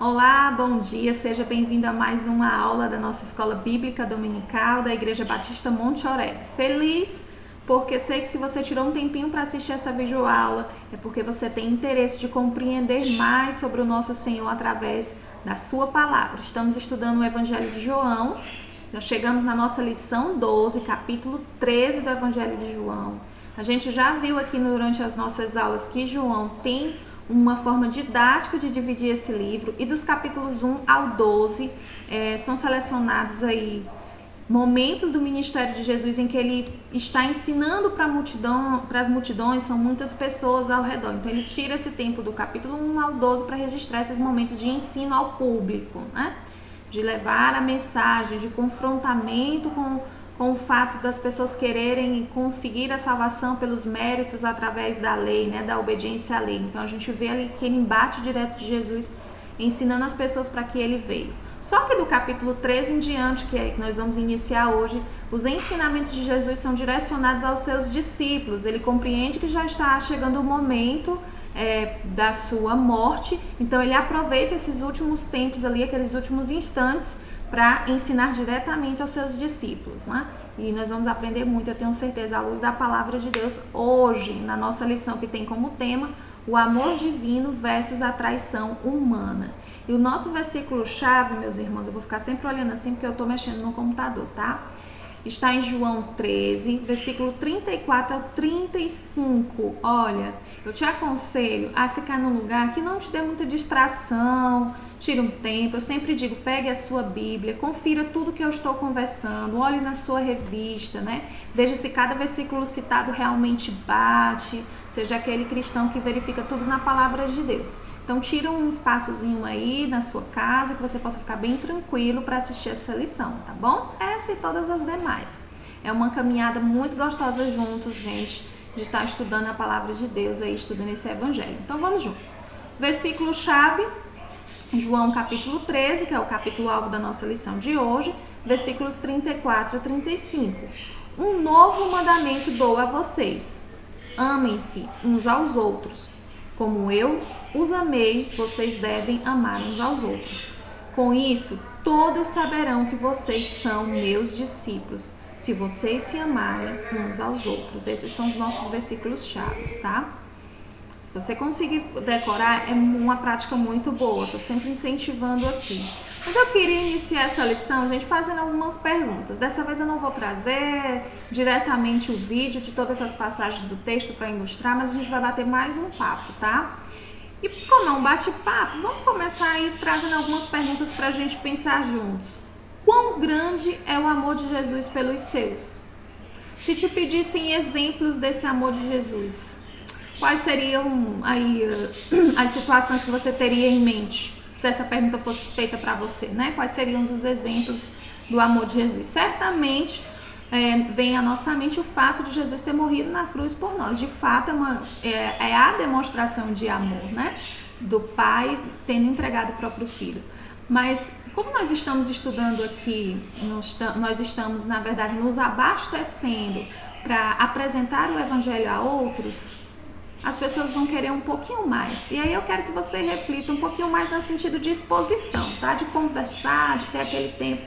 Olá, bom dia, seja bem-vindo a mais uma aula da nossa Escola Bíblica Dominical da Igreja Batista Monte Oreb. Feliz porque sei que se você tirou um tempinho para assistir essa videoaula é porque você tem interesse de compreender mais sobre o nosso Senhor através da sua palavra. Estamos estudando o Evangelho de João, já chegamos na nossa lição 12, capítulo 13 do Evangelho de João. A gente já viu aqui durante as nossas aulas que João tem uma forma didática de dividir esse livro, e dos capítulos 1 ao 12 são selecionados aí momentos do ministério de Jesus em que ele está ensinando para as multidões, são muitas pessoas ao redor. Então ele tira esse tempo do capítulo 1 ao 12 para registrar esses momentos de ensino ao público, né? De levar a mensagem, de confrontamento com o fato das pessoas quererem conseguir a salvação pelos méritos através da lei, né, da obediência à lei. Então a gente vê ali aquele embate direto de Jesus ensinando as pessoas para que ele veio. Só que do capítulo 13 em diante, que é que nós vamos iniciar hoje, os ensinamentos de Jesus são direcionados aos seus discípulos. Ele compreende que já está chegando o momento da sua morte, então ele aproveita esses últimos tempos ali, aqueles últimos instantes, para ensinar diretamente aos seus discípulos, né? E nós vamos aprender muito, eu tenho certeza, à luz da palavra de Deus, hoje, na nossa lição que tem como tema o amor divino versus a traição humana. E o nosso versículo-chave, meus irmãos, eu vou ficar sempre olhando assim porque eu estou mexendo no computador, tá? Está em João 13, versículo 34 ao 35. Olha, eu te aconselho a ficar num lugar que não te dê muita distração, tire um tempo. Eu sempre digo, pegue a sua Bíblia, confira tudo que eu estou conversando, olhe na sua revista, né? Veja se cada versículo citado realmente bate, seja aquele cristão que verifica tudo na palavra de Deus. Então tira um espaçozinho aí na sua casa que você possa ficar bem tranquilo para assistir essa lição, tá bom? Essa e todas as demais. É uma caminhada muito gostosa juntos, gente, de estar estudando a palavra de Deus aí, estudando esse evangelho. Então vamos juntos. Versículo-chave, João capítulo 13, que é o capítulo alvo da nossa lição de hoje, versículos 34 a 35. Um novo mandamento dou a vocês. Amem-se uns aos outros. Como eu os amei, vocês devem amar uns aos outros. Com isso, todos saberão que vocês são meus discípulos, se vocês se amarem uns aos outros. Esses são os nossos versículos chaves, tá? Se você conseguir decorar, é uma prática muito boa. Estou sempre incentivando aqui. Mas eu queria iniciar essa lição, gente, fazendo algumas perguntas. Dessa vez eu não vou trazer diretamente o vídeo de todas as passagens do texto para ilustrar, mas a gente vai bater mais um papo, tá? E como é um bate-papo, vamos começar aí trazendo algumas perguntas para a gente pensar juntos. Quão grande é o amor de Jesus pelos seus? Se te pedissem exemplos desse amor de Jesus, quais seriam aí as situações que você teria em mente? Se essa pergunta fosse feita para você, né? Quais seriam os exemplos do amor de Jesus? Certamente vem à nossa mente o fato de Jesus ter morrido na cruz por nós. De fato, é a demonstração de amor, né? Do Pai tendo entregado o próprio Filho. Mas como nós estamos estudando aqui, nós estamos, na verdade, nos abastecendo para apresentar o Evangelho a outros, as pessoas vão querer um pouquinho mais. E aí eu quero que você reflita um pouquinho mais no sentido de exposição, tá? De conversar, de ter aquele tempo,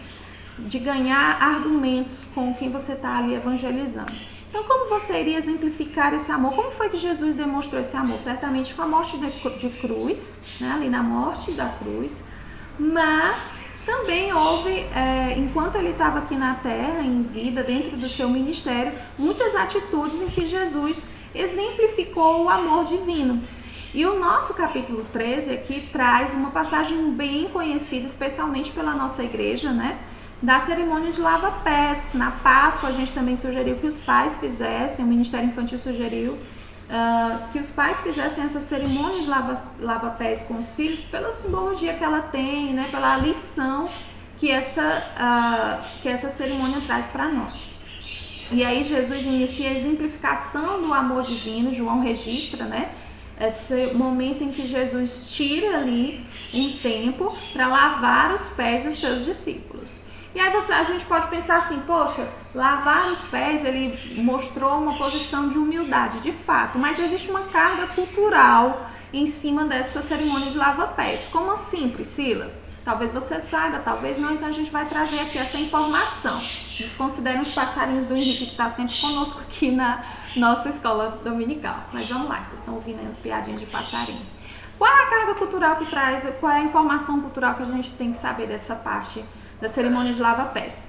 de ganhar argumentos com quem você está ali evangelizando. Então, como você iria exemplificar esse amor? Como foi que Jesus demonstrou esse amor? Certamente com a morte de cruz, né? Ali na morte da cruz. Mas também houve, enquanto ele estava aqui na terra, em vida, dentro do seu ministério, muitas atitudes em que Jesus exemplificou o amor divino. E o nosso capítulo 13 aqui traz uma passagem bem conhecida, especialmente pela nossa igreja, né? Da cerimônia de lava-pés. Na Páscoa a gente também sugeriu que os pais fizessem, o Ministério Infantil sugeriu que os pais fizessem essa cerimônia de lava-pés com os filhos pela simbologia que ela tem, né? Pela lição que essa cerimônia traz para nós. E aí Jesus inicia a exemplificação do amor divino. João registra, né, esse momento em que Jesus tira ali um tempo para lavar os pés dos seus discípulos. E aí a gente pode pensar assim, poxa, lavar os pés, ele mostrou uma posição de humildade, de fato, mas existe uma carga cultural em cima dessa cerimônia de lava-pés. Como assim, Priscila? Talvez você saiba, talvez não, então a gente vai trazer aqui essa informação. Desconsiderem os passarinhos do Henrique, que está sempre conosco aqui na nossa escola dominical. Mas vamos lá, vocês estão ouvindo aí uns piadinhos de passarinho. Qual é a carga cultural que traz, qual é a informação cultural que a gente tem que saber dessa parte da cerimônia de lava-pés?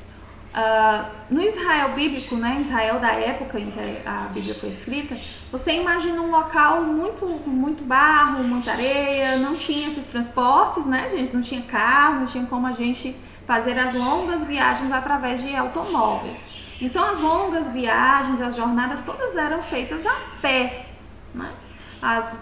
No Israel bíblico, né, Israel da época em que a Bíblia foi escrita, você imagina um local muito barro, muita areia, não tinha esses transportes, né, gente? Não tinha carro, não tinha como a gente fazer as longas viagens através de automóveis. Então as longas viagens, as jornadas todas eram feitas a pé, né? As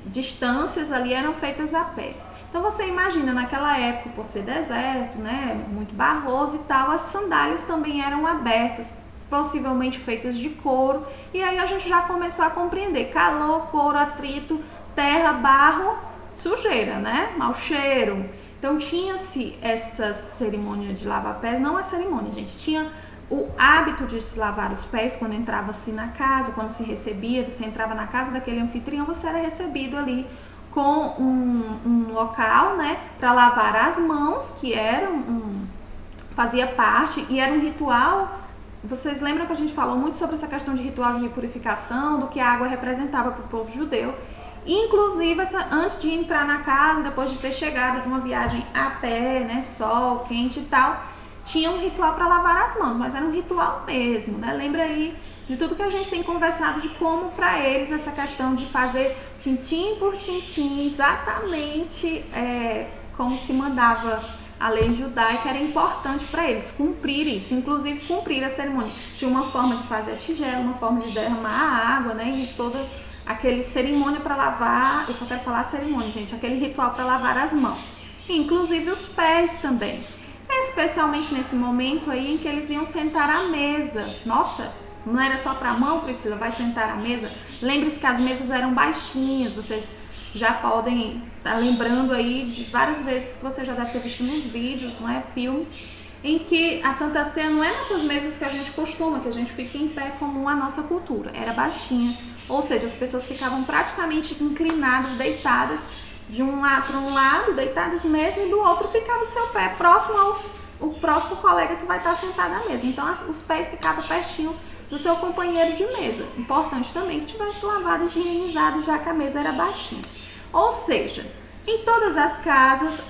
distâncias ali eram feitas a pé. Então você imagina, naquela época, por ser deserto, né, muito barroso e tal, as sandálias também eram abertas, possivelmente feitas de couro, e aí a gente já começou a compreender: calor, couro, atrito, terra, barro, sujeira, né, mau cheiro. Então tinha-se essa cerimônia de lavar pés, não a cerimônia, gente, tinha o hábito de se lavar os pés quando entrava-se na casa, quando se recebia, você entrava na casa daquele anfitrião, você era recebido ali com um local, né, para lavar as mãos, que era fazia parte, e era um ritual. Vocês lembram que a gente falou muito sobre essa questão de ritual de purificação, do que a água representava para o povo judeu. Inclusive, antes de entrar na casa, depois de ter chegado de uma viagem a pé, né, sol, quente e tal, tinha um ritual para lavar as mãos, mas era um ritual mesmo, né? Lembra aí de tudo que a gente tem conversado de como para eles essa questão de fazer tintim por tintim, exatamente como se mandava a lei judaica, era importante para eles cumprir isso, inclusive cumprir a cerimônia. Tinha uma forma de fazer a tigela, uma forma de derramar a água, né? E toda aquele cerimônia para lavar, eu só quero falar cerimônia, gente, aquele ritual para lavar as mãos, inclusive os pés também. Especialmente nesse momento aí em que eles iam sentar à mesa. Nossa, não era só para a mão, Priscila, vai sentar à mesa? Lembre-se que as mesas eram baixinhas, vocês já podem estar lembrando aí de várias vezes que você já deve ter visto nos vídeos, né, filmes, em que a Santa Ceia não é nessas mesas que a gente costuma, que a gente fica em pé como a nossa cultura, era baixinha, ou seja, as pessoas ficavam praticamente inclinadas, deitadas, de um lado para um lado, deitadas mesmo, e do outro ficava o seu pé próximo ao próximo colega que vai estar sentado à mesa. Então os pés ficavam pertinho do seu companheiro de mesa. Importante também que tivesse lavado e higienizado, já que a mesa era baixinha. Ou seja, em todas as casas,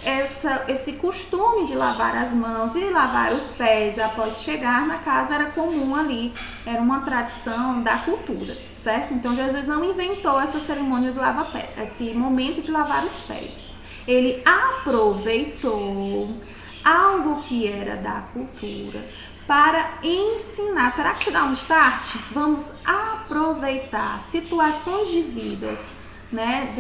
esse costume de lavar as mãos e lavar os pés após chegar na casa era comum ali, era uma tradição da cultura, certo? Então Jesus não inventou essa cerimônia do lava-pés, esse momento de lavar os pés. Ele aproveitou algo que era da cultura para ensinar. Será que te dá um start? Vamos aproveitar situações de vidas, né,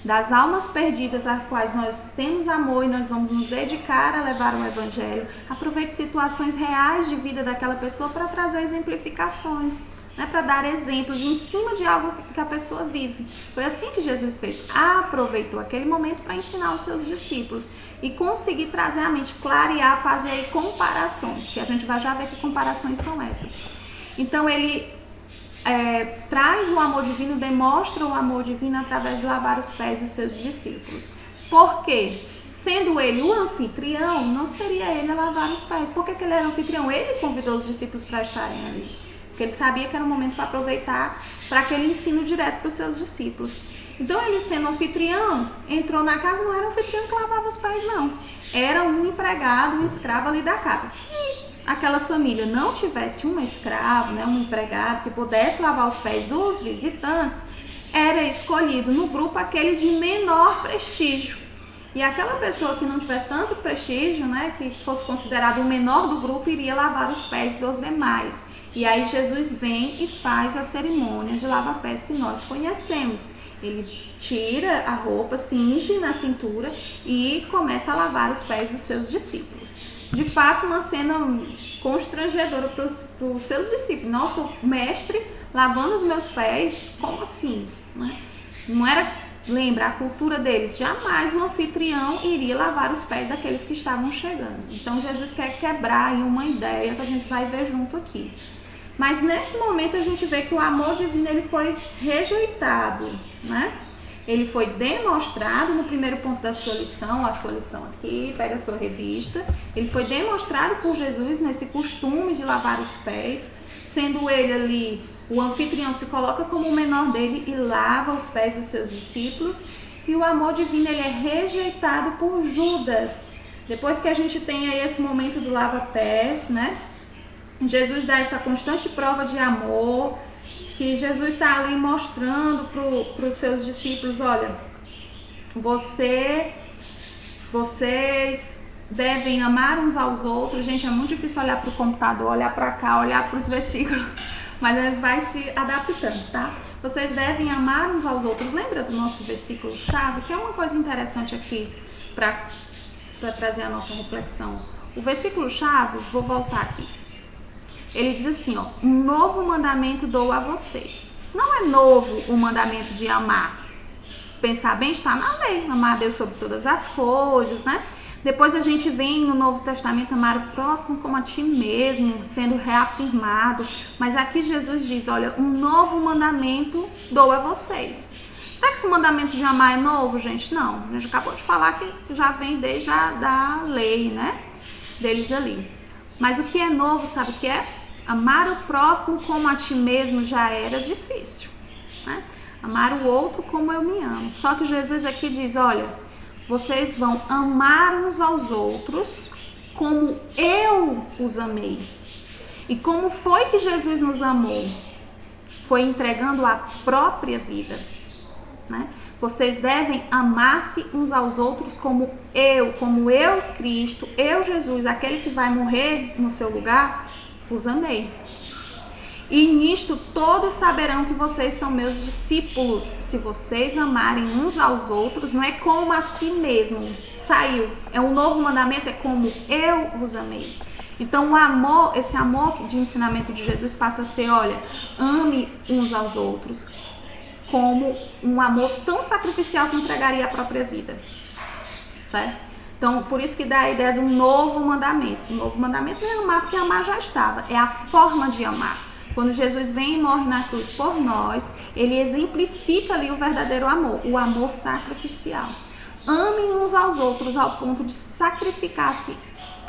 das almas perdidas às quais nós temos amor e nós vamos nos dedicar a levar o Evangelho. Aproveite situações reais de vida daquela pessoa para trazer exemplificações, né, para dar exemplos em cima de algo que a pessoa vive. Foi assim que Jesus fez. Aproveitou aquele momento para ensinar os seus discípulos e conseguir trazer a mente, clarear, fazer aí comparações, que a gente vai já ver que comparações são essas. Então ele traz o amor divino, demonstra o amor divino através de lavar os pés dos seus discípulos. Por quê? Sendo ele o anfitrião, não seria ele a lavar os pés. Por que ele era anfitrião? Ele convidou os discípulos para estarem ali. Porque ele sabia que era um momento para aproveitar para aquele ensino direto para os seus discípulos. Então ele, sendo anfitrião, entrou na casa, não era um anfitrião que lavava os pés, não. Era um empregado, um escravo ali da casa. Se aquela família não tivesse um escravo, né, um empregado que pudesse lavar os pés dos visitantes, era escolhido no grupo aquele de menor prestígio. E aquela pessoa que não tivesse tanto prestígio, né, que fosse considerado o menor do grupo, iria lavar os pés dos demais. E aí Jesus vem e faz a cerimônia de lava-pés que nós conhecemos. Ele tira a roupa, cinge na cintura e começa a lavar os pés dos seus discípulos. De fato, uma cena constrangedora para os seus discípulos. Nossa, o mestre lavando os meus pés, como assim? Não era, lembra, a cultura deles, jamais um anfitrião iria lavar os pés daqueles que estavam chegando. Então Jesus quer quebrar aí uma ideia que a gente vai ver junto aqui. Mas nesse momento a gente vê que o amor divino ele foi rejeitado, né? Ele foi demonstrado no primeiro ponto da sua lição, a sua lição aqui, pega a sua revista. Ele foi demonstrado por Jesus nesse costume de lavar os pés, sendo ele ali, o anfitrião se coloca como o menor dele e lava os pés dos seus discípulos. E o amor divino ele é rejeitado por Judas. Depois que a gente tem aí esse momento do lava-pés, né? Jesus dá essa constante prova de amor, que Jesus está ali mostrando para os seus discípulos, olha, vocês devem amar uns aos outros. Gente, é muito difícil olhar para o computador, olhar para cá, olhar para os versículos, mas ele vai se adaptando, tá? Vocês devem amar uns aos outros. Lembra do nosso versículo-chave, que é uma coisa interessante aqui para trazer a nossa reflexão. O versículo-chave, vou voltar aqui. Ele diz assim, ó, um novo mandamento dou a vocês. Não é novo o mandamento de amar. Pensar bem, está na lei. Amar a Deus sobre todas as coisas, né? Depois a gente vem no Novo Testamento amar o próximo como a ti mesmo, sendo reafirmado. Mas aqui Jesus diz, olha, um novo mandamento dou a vocês. Será que esse mandamento de amar é novo, gente? Não. A gente acabou de falar que já vem desde a lei, né? Deles ali. Mas o que é novo, sabe o que é? Amar o próximo como a ti mesmo já era difícil, né? Amar o outro como eu me amo. Só que Jesus aqui diz, olha, vocês vão amar uns aos outros como eu os amei. E como foi que Jesus nos amou? Foi entregando a própria vida, né? Vocês devem amar-se uns aos outros como eu, Cristo, eu, Jesus, aquele que vai morrer no seu lugar, vos amei. E nisto todos saberão que vocês são meus discípulos, se vocês amarem uns aos outros, não é como a si mesmo, saiu, é um novo mandamento, é como eu vos amei. Então o amor, esse amor de ensinamento de Jesus passa a ser, olha, ame uns aos outros, como um amor tão sacrificial que entregaria a própria vida, certo? Então, por isso que dá a ideia do novo mandamento. O novo mandamento não é amar porque amar já estava, é a forma de amar. Quando Jesus vem e morre na cruz por nós, ele exemplifica ali o verdadeiro amor, o amor sacrificial. Amem uns aos outros ao ponto de sacrificar-se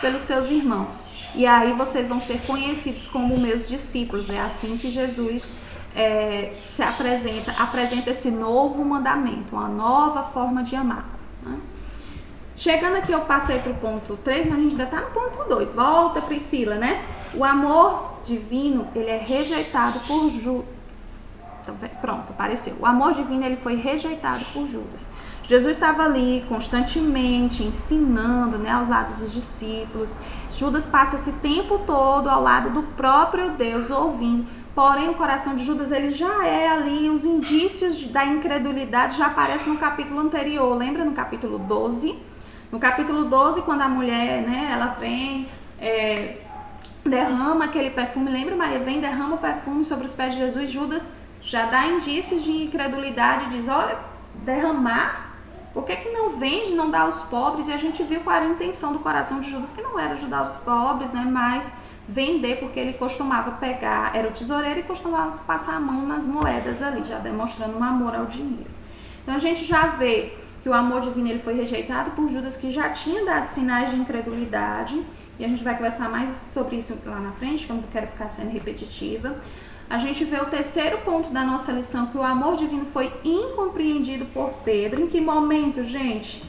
pelos seus irmãos. E aí vocês vão ser conhecidos como meus discípulos. É assim que Jesus se apresenta esse novo mandamento, uma nova forma de amar, né? Chegando aqui, eu passei para o ponto 3, mas a gente ainda está no ponto 2. Volta, Priscila, né? O amor divino, ele é rejeitado por Judas. Então, pronto, apareceu. O amor divino, ele foi rejeitado por Judas. Jesus estava ali constantemente ensinando, né, aos lados dos discípulos. Judas passa esse tempo todo ao lado do próprio Deus, ouvindo. Porém, o coração de Judas, ele já é ali, os indícios da incredulidade já aparecem no capítulo anterior. Lembra no capítulo 12? No capítulo 12, quando a mulher, né, ela vem, derrama aquele perfume. Lembra, Maria? Vem, derrama o perfume sobre os pés de Jesus. Judas já dá indícios de incredulidade, diz, olha, derramar? Por que não vende, não dá aos pobres? E a gente viu qual era a intenção do coração de Judas, que não era ajudar os pobres, né, mas vender, porque ele costumava pegar, era o tesoureiro e costumava passar a mão nas moedas ali, já demonstrando um amor ao dinheiro. Então a gente já vê que o amor divino ele foi rejeitado por Judas, que já tinha dado sinais de incredulidade, e a gente vai conversar mais sobre isso lá na frente, que eu não quero ficar sendo repetitiva. A gente vê o terceiro ponto da nossa lição, que o amor divino foi incompreendido por Pedro. Em que momento, gente?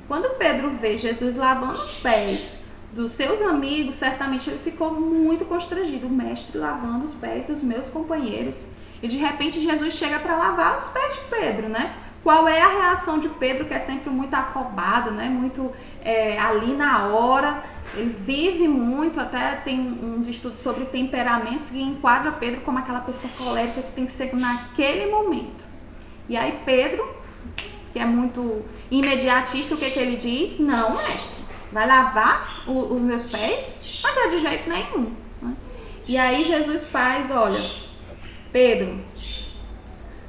Quando Pedro vê Jesus lavando os pés dos seus amigos, certamente ele ficou muito constrangido. O mestre lavando os pés dos meus companheiros. E de repente Jesus chega para lavar os pés de Pedro, né? Qual é a reação de Pedro, que é sempre muito afobado, né? Muito ali na hora. Ele vive muito, até tem uns estudos sobre temperamentos que enquadra Pedro como aquela pessoa colérica que tem que ser naquele momento. E aí Pedro, que é muito imediatista, o que ele diz? Não, mestre, vai lavar os meus pés? Mas é de jeito nenhum, né? E aí Jesus faz, olha, Pedro,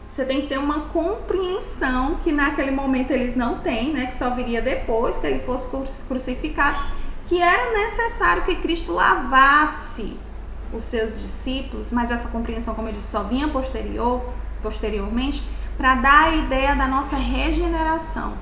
você tem que ter uma compreensão que naquele momento eles não têm, né? Que só viria depois que ele fosse crucificado, que era necessário que Cristo lavasse os seus discípulos, mas essa compreensão, como eu disse, só vinha posteriormente, para dar a ideia da nossa regeneração.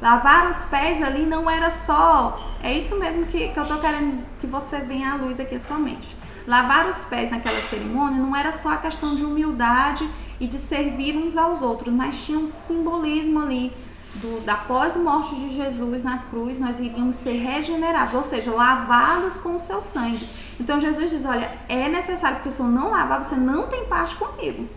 Lavar os pés ali não era só, é isso mesmo que eu estou querendo que você venha à luz aqui da sua mente. Lavar os pés naquela cerimônia não era só a questão de humildade e de servir uns aos outros, mas tinha um simbolismo ali da pós-morte de Jesus na cruz, nós iríamos ser regenerados, ou seja, lavados com o seu sangue. Então Jesus diz, olha, é necessário, porque se eu não lavar, você não tem parte comigo.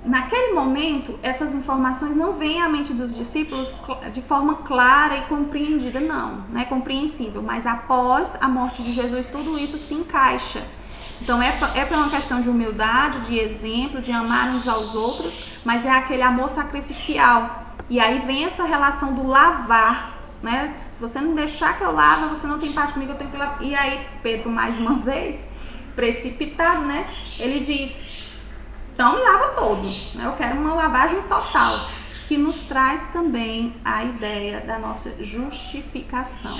Naquele momento, essas informações não vêm à mente dos discípulos de forma clara e compreendida, não é compreensível, mas após a morte de Jesus, tudo isso se encaixa. Então é por uma questão de humildade, de exemplo, de amar uns aos outros, mas é aquele amor sacrificial. E aí vem essa relação do lavar, né? Se você não deixar que eu lave, você não tem parte comigo, eu tenho que lavar. E aí Pedro, mais uma vez, precipitado, né? Ele diz... Então lava todo, né? Eu quero uma lavagem total, que nos traz também a ideia da nossa justificação.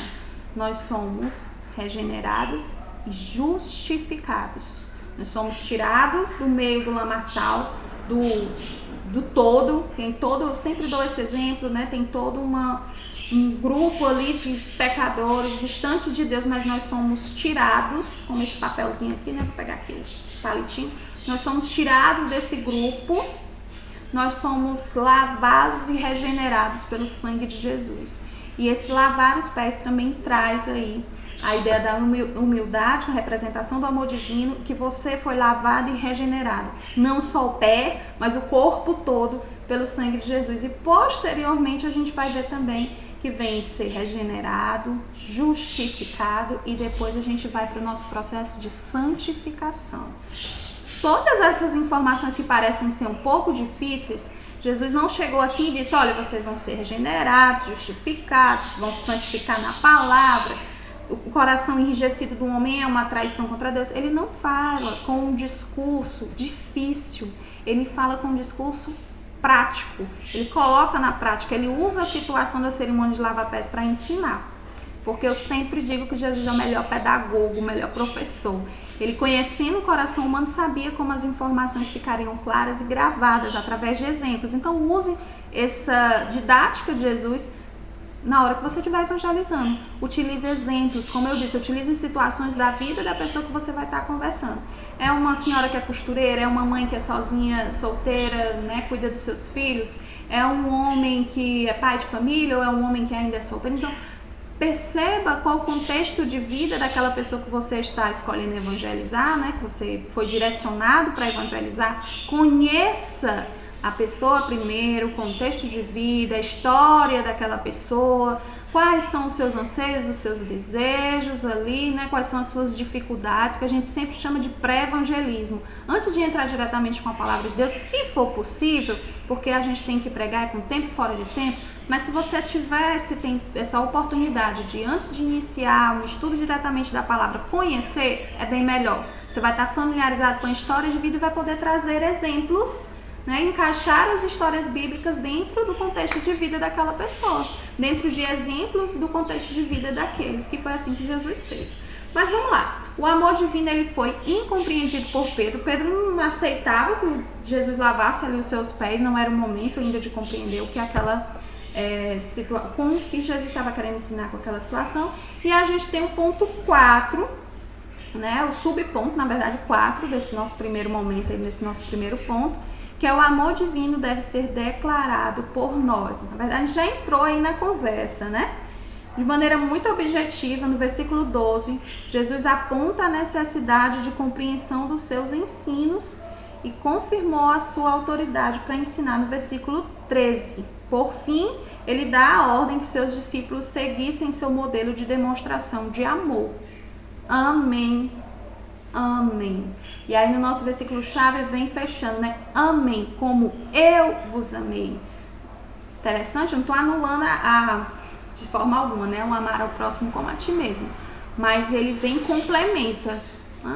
Nós somos regenerados e justificados. Nós somos tirados do meio do lamaçal, do todo, tem todo, eu sempre dou esse exemplo, né? Tem todo um grupo ali de pecadores, distantes de Deus, mas nós somos tirados, como esse papelzinho aqui, né? Vou pegar aqui o palitinho. Nós somos tirados desse grupo, nós somos lavados e regenerados pelo sangue de Jesus. E esse lavar os pés também traz aí a ideia da humildade, a representação do amor divino, que você foi lavado e regenerado. Não só o pé, mas o corpo todo pelo sangue de Jesus. E posteriormente a gente vai ver também que vem ser regenerado, justificado e depois a gente vai para o nosso processo de santificação. Todas essas informações que parecem ser um pouco difíceis, Jesus não chegou assim e disse, olha, vocês vão ser regenerados, justificados, vão se santificar na palavra, o coração enrijecido do homem é uma traição contra Deus. Ele não fala com um discurso difícil, ele fala com um discurso prático, ele coloca na prática, ele usa a situação da cerimônia de lava-pés para ensinar. Porque eu sempre digo que Jesus é o melhor pedagogo, o melhor professor. Ele, conhecendo o coração humano, sabia como as informações ficariam claras e gravadas através de exemplos. Então, use essa didática de Jesus na hora que você estiver evangelizando. Utilize exemplos, como eu disse, utilize situações da vida da pessoa que você vai estar conversando. É uma senhora que é costureira, é uma mãe que é sozinha, solteira, né, cuida dos seus filhos, é um homem que é pai de família ou é um homem que ainda é solteiro. Então, perceba qual o contexto de vida daquela pessoa que você está escolhendo evangelizar, né? Que você foi direcionado para evangelizar. Conheça a pessoa primeiro, o contexto de vida, a história daquela pessoa, quais são os seus anseios, os seus desejos ali, né? Quais são as suas dificuldades, que a gente sempre chama de pré-evangelismo. Antes de entrar diretamente com a palavra de Deus, se for possível, porque a gente tem que pregar com tempo e fora de tempo, mas se você tivesse essa oportunidade de, antes de iniciar um estudo diretamente da palavra, conhecer, é bem melhor. Você vai estar familiarizado com a história de vida e vai poder trazer exemplos, né, encaixar as histórias bíblicas dentro do contexto de vida daquela pessoa, dentro de exemplos do contexto de vida daqueles, que foi assim que Jesus fez. Mas vamos lá, o amor divino ele foi incompreendido por Pedro. Pedro não aceitava que Jesus lavasse ali os seus pés, não era o momento ainda de compreender o que aquela com o que Jesus estava querendo ensinar com aquela situação. E a gente tem o ponto 4, né, o subponto, na verdade 4 desse nosso primeiro momento, desse nosso primeiro ponto, que é o amor divino deve ser declarado por nós. Na verdade já entrou aí na conversa, né? De maneira muito objetiva, no versículo 12, Jesus aponta a necessidade de compreensão dos seus ensinos e confirmou a sua autoridade para ensinar no versículo 13. Por fim, ele dá a ordem que seus discípulos seguissem seu modelo de demonstração de amor. Amém. Amém. E aí no nosso versículo-chave vem fechando, né? Amém, como eu vos amei. Interessante, eu não estou anulando de forma alguma, né? Um amar ao próximo como a ti mesmo. Mas ele vem e complementa.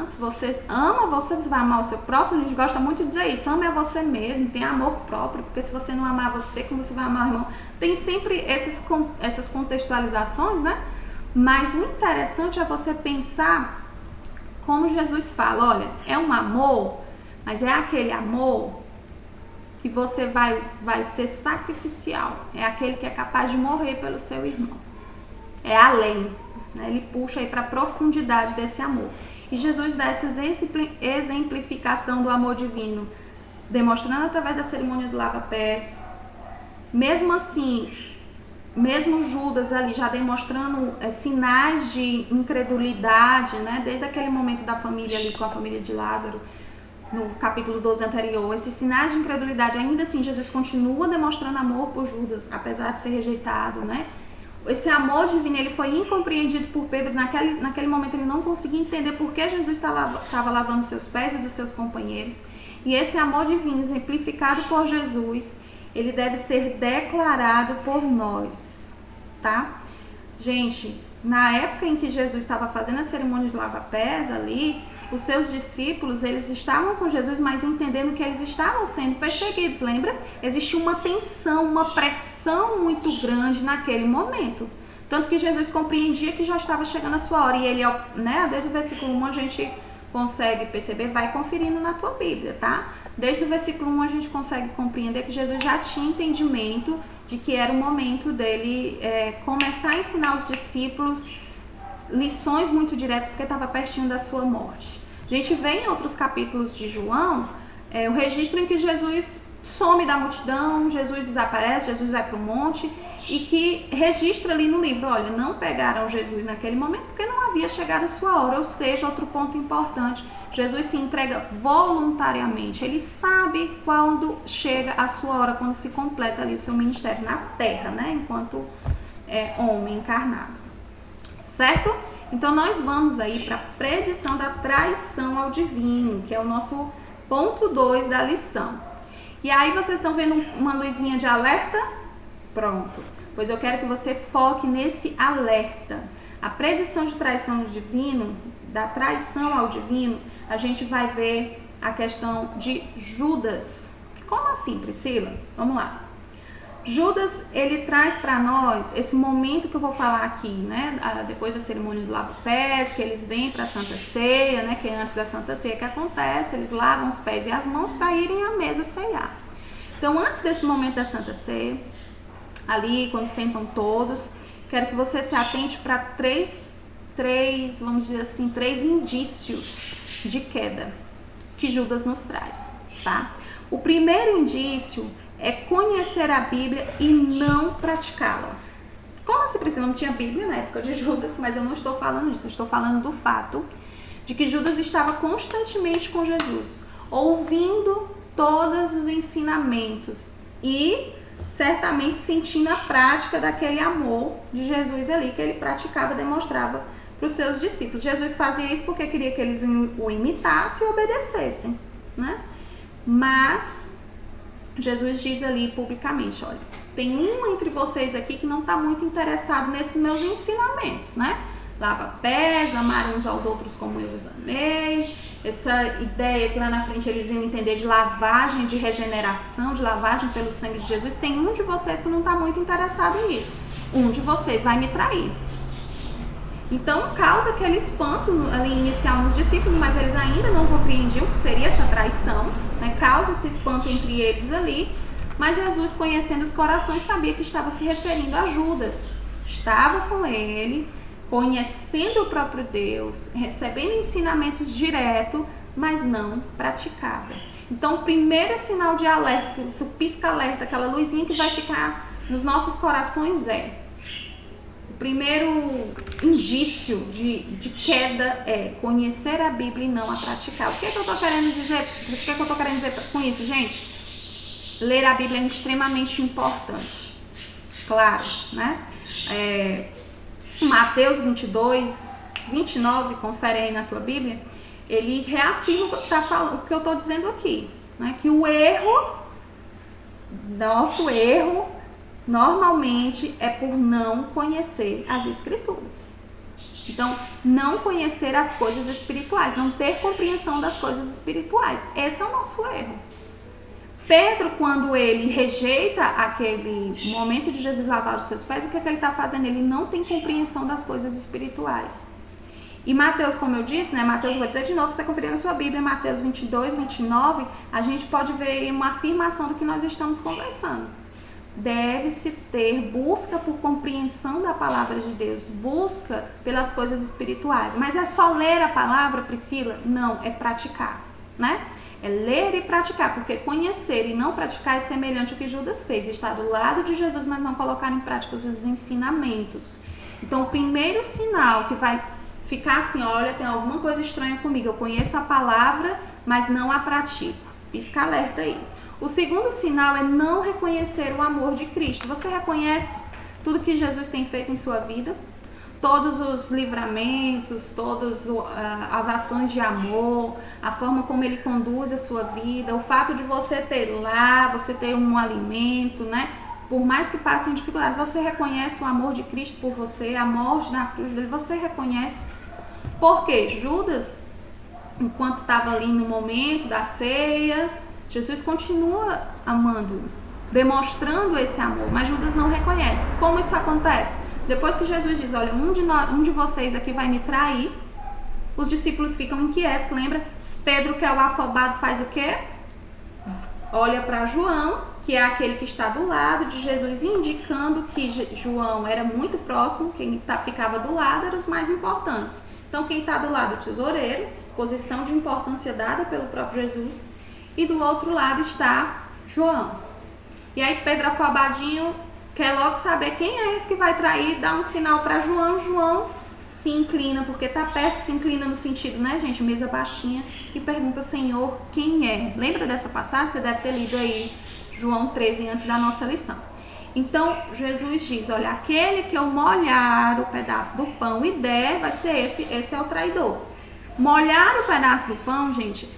Se você ama você vai amar o seu próximo. A gente gosta muito de dizer isso, ame a você mesmo, tem amor próprio, porque se você não amar você, como você vai amar o irmão? Tem sempre essas contextualizações, né? Mas o interessante é você pensar como Jesus fala, olha, é um amor, mas é aquele amor que você vai ser sacrificial, é aquele que é capaz de morrer pelo seu irmão, é além, né? Ele puxa aí para a profundidade desse amor. E Jesus dá essa exemplificação do amor divino, demonstrando através da cerimônia do lava-pés. Mesmo assim, mesmo Judas ali já demonstrando sinais de incredulidade, né? Desde aquele momento da família ali com a família de Lázaro, no capítulo 12 anterior, esses sinais de incredulidade, ainda assim Jesus continua demonstrando amor por Judas, apesar de ser rejeitado, né? Esse amor divino, ele foi incompreendido por Pedro, naquele momento ele não conseguia entender por que Jesus estava lavando seus pés e dos seus companheiros, e esse amor divino exemplificado por Jesus, ele deve ser declarado por nós, tá? Gente, na época em que Jesus estava fazendo a cerimônia de lava-pés ali, os seus discípulos, eles estavam com Jesus, mas entendendo que eles estavam sendo perseguidos, lembra? Existia uma tensão, uma pressão muito grande naquele momento. Tanto que Jesus compreendia que já estava chegando a sua hora. E ele, né, desde o versículo 1 a gente consegue perceber, vai conferindo na tua Bíblia, tá? Desde o versículo 1 a gente consegue compreender que Jesus já tinha entendimento de que era o momento dele começar a ensinar os discípulos lições muito diretas, porque estava pertinho da sua morte. A gente vê em outros capítulos de João o registro em que Jesus some da multidão, Jesus desaparece, Jesus vai para o monte, e que registra ali no livro, olha, não pegaram Jesus naquele momento porque não havia chegado a sua hora. Ou seja, outro ponto importante, Jesus se entrega voluntariamente, ele sabe quando chega a sua hora, quando se completa ali o seu ministério na terra, né, enquanto homem encarnado. Certo? Então nós vamos aí para a predição da traição ao divino, que é o nosso ponto 2 da lição. E aí vocês estão vendo uma luzinha de alerta? Pronto. Pois eu quero que você foque nesse alerta. A predição de traição ao divino, da traição ao divino, a gente vai ver a questão de Judas. Como assim, Priscila? Vamos lá. Judas, ele traz para nós esse momento que eu vou falar aqui, né? Depois da cerimônia do lava-pés, que eles vêm para a Santa Ceia, né? Que é antes da Santa Ceia que acontece, eles lavam os pés e as mãos para irem à mesa ceiar. Então, antes desse momento da Santa Ceia, ali, quando sentam todos, quero que você se atente para três, vamos dizer assim, 3 indícios de queda que Judas nos traz, tá? O primeiro indício é conhecer a Bíblia e não praticá-la. Como assim, Priscila? Não tinha Bíblia na época de Judas, mas eu não estou falando disso, eu estou falando do fato de que Judas estava constantemente com Jesus, ouvindo todos os ensinamentos e certamente sentindo a prática daquele amor de Jesus ali, que ele praticava, demonstrava para os seus discípulos. Jesus fazia isso porque queria que eles o imitassem e obedecessem, né? Mas Jesus diz ali publicamente, olha, tem um entre vocês aqui que não está muito interessado nesses meus ensinamentos, né? Lava pés, amar uns aos outros como eu os amei. Essa ideia que lá na frente eles iam entender de lavagem, de regeneração, de lavagem pelo sangue de Jesus. Tem um de vocês que não está muito interessado nisso. Um de vocês vai me trair. Então causa aquele espanto ali inicial nos discípulos, mas eles ainda não compreendiam o que seria essa traição, né? Causa esse espanto entre eles ali, mas Jesus, conhecendo os corações, sabia que estava se referindo a Judas. Estava com ele, conhecendo o próprio Deus, recebendo ensinamentos direto, mas não praticava. Então o primeiro sinal de alerta, esse pisca-alerta, aquela luzinha que vai ficar nos nossos corações o primeiro indício de queda é conhecer a Bíblia e não a praticar. O que é que eu estou querendo dizer? O que é que eu estou querendo dizer com isso, gente? Ler a Bíblia é extremamente importante. Claro, né? Mateus 22, 29, confere aí na tua Bíblia, ele reafirma o que eu estou dizendo aqui, né? Que o nosso erro, normalmente é por não conhecer as Escrituras. Então, não conhecer as coisas espirituais, não ter compreensão das coisas espirituais. Esse é o nosso erro. Pedro, quando ele rejeita aquele momento de Jesus lavar os seus pés, o que é que ele está fazendo? Ele não tem compreensão das coisas espirituais. E Mateus, como eu disse, né, Mateus, vou dizer de novo, você conferir na sua Bíblia, Mateus 22, 29, a gente pode ver uma afirmação do que nós estamos conversando. Deve-se ter busca por compreensão da palavra de Deus, busca pelas coisas espirituais. Mas é só ler a palavra, Priscila? Não, é praticar, né? É ler e praticar, porque conhecer e não praticar é semelhante ao que Judas fez, estar do lado de Jesus, mas não colocar em prática os ensinamentos. Então, o primeiro sinal que vai ficar assim, olha, tem alguma coisa estranha comigo, eu conheço a palavra, mas não a pratico. Pisca alerta aí. O segundo sinal é não reconhecer o amor de Cristo. Você reconhece tudo que Jesus tem feito em sua vida? Todos os livramentos, todas as ações de amor, a forma como Ele conduz a sua vida, o fato de você ter lá, você ter um alimento, né? Por mais que passem dificuldades, você reconhece o amor de Cristo por você, a morte na cruz dele, você reconhece. Porque Judas, enquanto estava ali no momento da ceia, Jesus continua amando, demonstrando esse amor, mas Judas não reconhece. Como isso acontece? Depois que Jesus diz, olha, um de vocês aqui vai me trair, os discípulos ficam inquietos, lembra? Pedro, que é o afobado, faz o quê? Olha para João, que é aquele que está do lado de Jesus, indicando que João era muito próximo, quem ficava do lado eram os mais importantes. Então, quem está do lado do tesoureiro, posição de importância dada pelo próprio Jesus, e do outro lado está João. E aí Pedro afobadinho quer logo saber quem é esse que vai trair, dá um sinal para João. João se inclina, porque está perto, se inclina no sentido, né, gente, mesa baixinha, e pergunta, Senhor, quem é? Lembra dessa passagem? Você deve ter lido aí João 13 antes da nossa lição. Então Jesus diz, olha, aquele que eu molhar o pedaço do pão e der, vai ser esse é o traidor. Molhar o pedaço do pão, gente,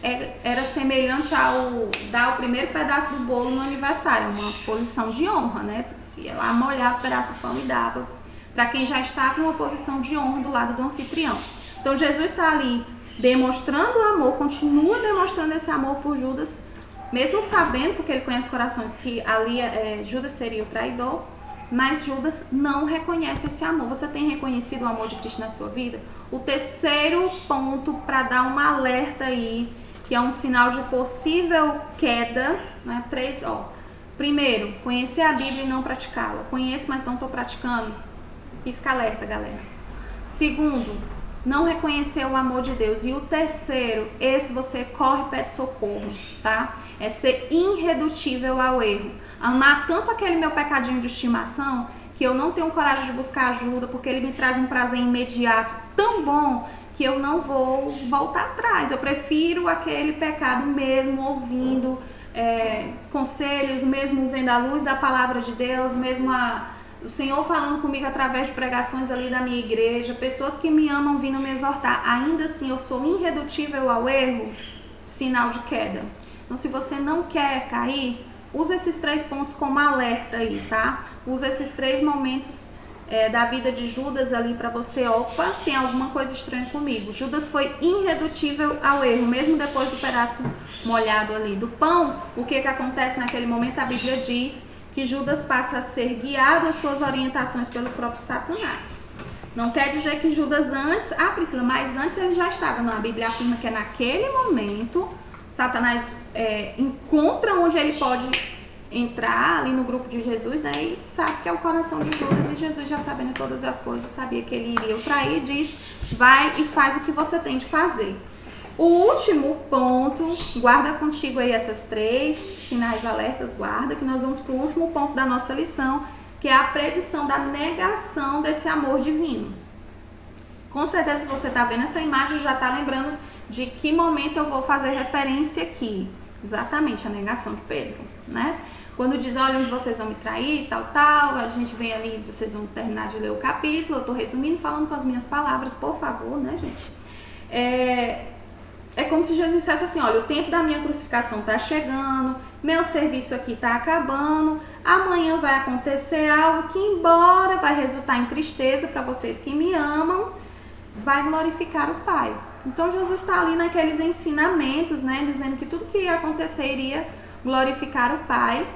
era semelhante ao dar o primeiro pedaço do bolo no aniversário, uma posição de honra, né? Ia lá, molhava o pedaço do pão e dava para quem já estava em uma posição de honra do lado do anfitrião. Então Jesus está ali demonstrando o amor, continua demonstrando esse amor por Judas, mesmo sabendo, porque ele conhece corações, que ali Judas seria o traidor, mas Judas não reconhece esse amor. Você tem reconhecido o amor de Cristo na sua vida? O terceiro ponto para dar um alerta aí, que é um sinal de possível queda, né? Primeiro, conhecer a Bíblia e não praticá-la. Conheço, mas não estou praticando. Pisca alerta, galera. Segundo, não reconhecer o amor de Deus. E o terceiro, esse você corre e pede socorro, tá? É ser irredutível ao erro. Amar tanto aquele meu pecadinho de estimação que eu não tenho coragem de buscar ajuda porque ele me traz um prazer imediato tão bom que eu não vou voltar atrás. Eu prefiro aquele pecado mesmo ouvindo conselhos, mesmo vendo a luz da palavra de Deus, mesmo o Senhor falando comigo através de pregações ali da minha igreja, pessoas que me amam vindo me exortar. Ainda assim eu sou irredutível ao erro, sinal de queda. Então se você não quer cair, usa esses 3 pontos como alerta aí, tá? Usa esses 3 momentos da vida de Judas ali para você, opa, tem alguma coisa estranha comigo. Judas foi irredutível ao erro, mesmo depois do pedaço molhado ali do pão. O que acontece naquele momento? A Bíblia diz que Judas passa a ser guiado às suas orientações pelo próprio Satanás. Não quer dizer que Judas antes, Priscila, mas antes ele já estava. Não, a Bíblia afirma que é naquele momento Satanás encontra onde ele pode entrar ali no grupo de Jesus, né? E sabe que é o coração de Judas, e Jesus, já sabendo todas as coisas, sabia que ele iria o trair, diz, vai e faz o que você tem de fazer. O último ponto, guarda contigo aí essas 3 sinais alertas, guarda, que nós vamos para o último ponto da nossa lição, que é a predição da negação desse amor divino. Com certeza, se você está vendo essa imagem, já está lembrando de que momento eu vou fazer referência aqui. Exatamente, a negação de Pedro, né? Quando diz, olha, onde vocês vão me trair, tal, a gente vem ali, vocês vão terminar de ler o capítulo, eu estou resumindo, falando com as minhas palavras, por favor, né, gente? É como se Jesus dissesse assim, olha, o tempo da minha crucificação está chegando, meu serviço aqui está acabando, amanhã vai acontecer algo que, embora vai resultar em tristeza para vocês que me amam, vai glorificar o Pai. Então Jesus está ali naqueles ensinamentos, né, dizendo que tudo que ia acontecer iria glorificar o Pai,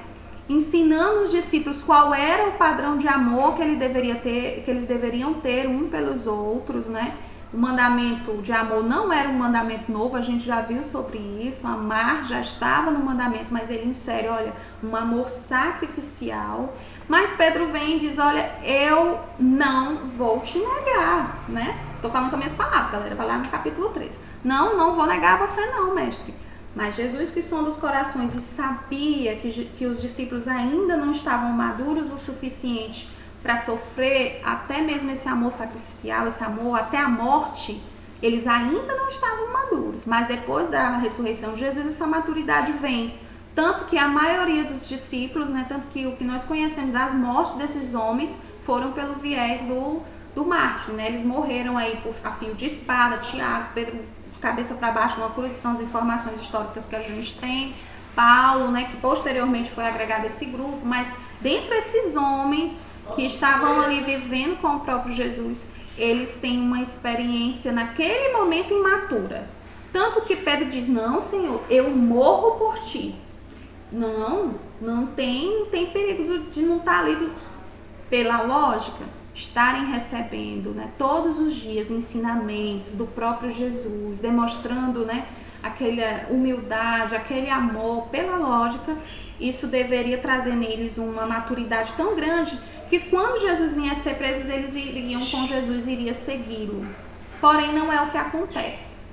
ensinando os discípulos qual era o padrão de amor que eles deveriam ter um pelos outros, né? o mandamento de amor não era um mandamento novo, a gente já viu sobre isso, amar já estava no mandamento, mas ele insere, olha, um amor sacrificial. Mas Pedro vem e diz, olha, eu não vou te negar, né? Tô falando com as minhas palavras, galera, vai lá no capítulo 3. Não vou negar você não, mestre. Mas Jesus, que sonda os corações e sabia que os discípulos ainda não estavam maduros o suficiente para sofrer até mesmo esse amor sacrificial, esse amor até a morte, eles ainda não estavam maduros. Mas depois da ressurreição de Jesus, essa maturidade vem. Tanto que a maioria dos discípulos, né, tanto que o que nós conhecemos das mortes desses homens foram pelo viés do mártir, né? Eles morreram aí a fio de espada, Tiago, Pedro, de cabeça para baixo, numa cruz, são as informações históricas que a gente tem. Paulo, né, que posteriormente foi agregado a esse grupo, mas dentre esses homens que estavam ali vivendo com o próprio Jesus, eles têm uma experiência naquele momento imatura. Tanto que Pedro diz, não, Senhor, eu morro por ti. Não tem perigo de não estar ali pela lógica, estarem recebendo, né, todos os dias ensinamentos do próprio Jesus, demonstrando, né, aquela humildade, aquele amor, pela lógica, isso deveria trazer neles uma maturidade tão grande que quando Jesus vinha ser preso, eles iriam com Jesus, iria segui-lo. Porém, não é o que acontece.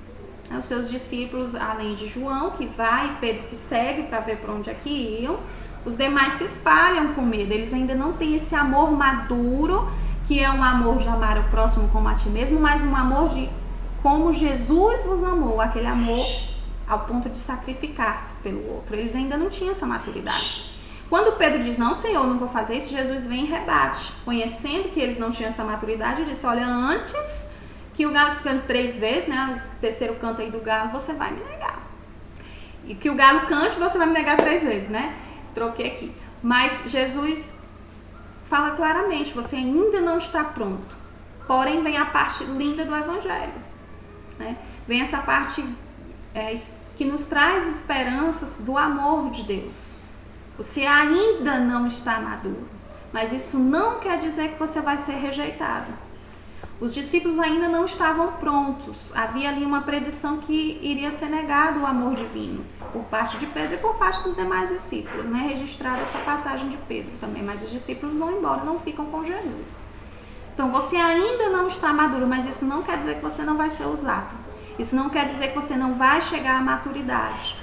Os seus discípulos, além de João, que vai, Pedro, que segue para ver para onde é que iam, os demais se espalham com medo. Eles ainda não têm esse amor maduro, que é um amor de amar o próximo como a ti mesmo, mas um amor de como Jesus vos amou, aquele amor ao ponto de sacrificar-se pelo outro. Eles ainda não tinham essa maturidade. Quando Pedro diz, não, Senhor, não vou fazer isso, Jesus vem e rebate. Conhecendo que eles não tinham essa maturidade, ele disse, olha, antes que o galo cante 3 vezes, né, o terceiro canto aí do galo, você vai me negar. E que o galo cante, você vai me negar 3 vezes, né? Troquei aqui. Mas Jesus fala claramente, você ainda não está pronto. Porém, vem a parte linda do Evangelho, né? Vem essa parte que nos traz esperanças do amor de Deus. Você ainda não está maduro, mas isso não quer dizer que você vai ser rejeitado. Os discípulos ainda não estavam prontos. Havia ali uma predição que iria ser negado o amor divino por parte de Pedro e por parte dos demais discípulos, né? Registrada essa passagem de Pedro também, mas os discípulos vão embora, não ficam com Jesus. Então você ainda não está maduro, mas isso não quer dizer que você não vai ser usado. Isso não quer dizer que você não vai chegar à maturidade.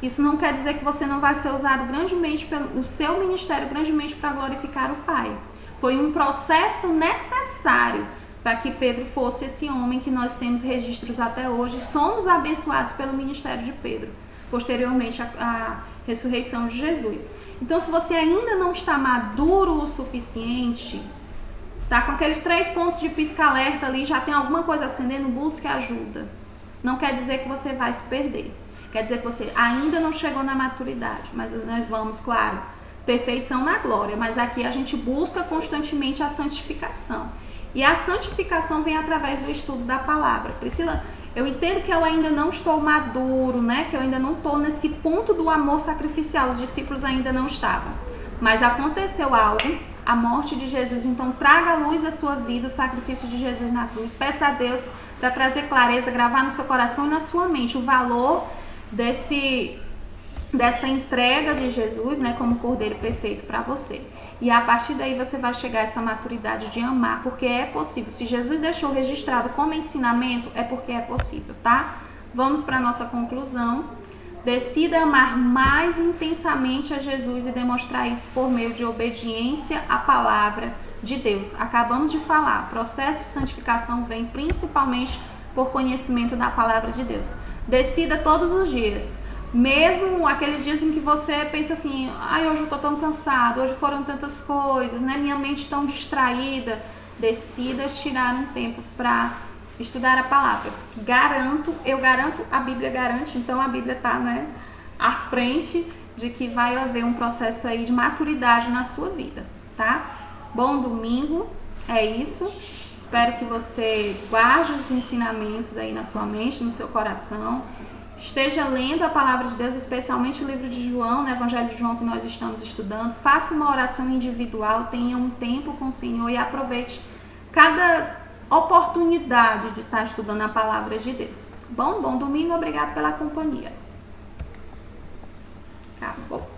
Isso não quer dizer que você não vai ser usado grandemente pelo seu ministério, grandemente para glorificar o Pai. Foi um processo necessário para que Pedro fosse esse homem que nós temos registros até hoje. Somos abençoados pelo ministério de Pedro, posteriormente à ressurreição de Jesus. Então, se você ainda não está maduro o suficiente, tá com aqueles 3 pontos de pisca-alerta ali, já tem alguma coisa acendendo, busque ajuda. Não quer dizer que você vai se perder. Quer dizer que você ainda não chegou na maturidade, mas nós vamos, claro, perfeição na glória, mas aqui a gente busca constantemente a santificação. E a santificação vem através do estudo da palavra. Priscila, eu entendo que eu ainda não estou maduro, né? Que eu ainda não estou nesse ponto do amor sacrificial. Os discípulos ainda não estavam. Mas aconteceu algo, a morte de Jesus. Então traga à luz da sua vida o sacrifício de Jesus na cruz. Peça a Deus para trazer clareza, gravar no seu coração e na sua mente o valor dessa entrega de Jesus, né? Como Cordeiro perfeito para você. E a partir daí você vai chegar a essa maturidade de amar, porque é possível. Se Jesus deixou registrado como ensinamento, é porque é possível, tá? Vamos para a nossa conclusão. Decida amar mais intensamente a Jesus e demonstrar isso por meio de obediência à palavra de Deus. Acabamos de falar, o processo de santificação vem principalmente por conhecimento da palavra de Deus. Decida todos os dias. Mesmo aqueles dias em que você pensa assim, hoje eu tô tão cansado, hoje foram tantas coisas, né? Minha mente tão distraída. Decida tirar um tempo para estudar a palavra. Eu garanto, a Bíblia garante, então a Bíblia tá, né, à frente de que vai haver um processo aí de maturidade na sua vida, tá? Bom domingo, é isso. Espero que você guarde os ensinamentos aí na sua mente, no seu coração. Esteja lendo a palavra de Deus, especialmente o livro de João, né, Evangelho de João que nós estamos estudando. Faça uma oração individual, tenha um tempo com o Senhor e aproveite cada oportunidade de estar estudando a palavra de Deus. Bom domingo, obrigado pela companhia. Acabou.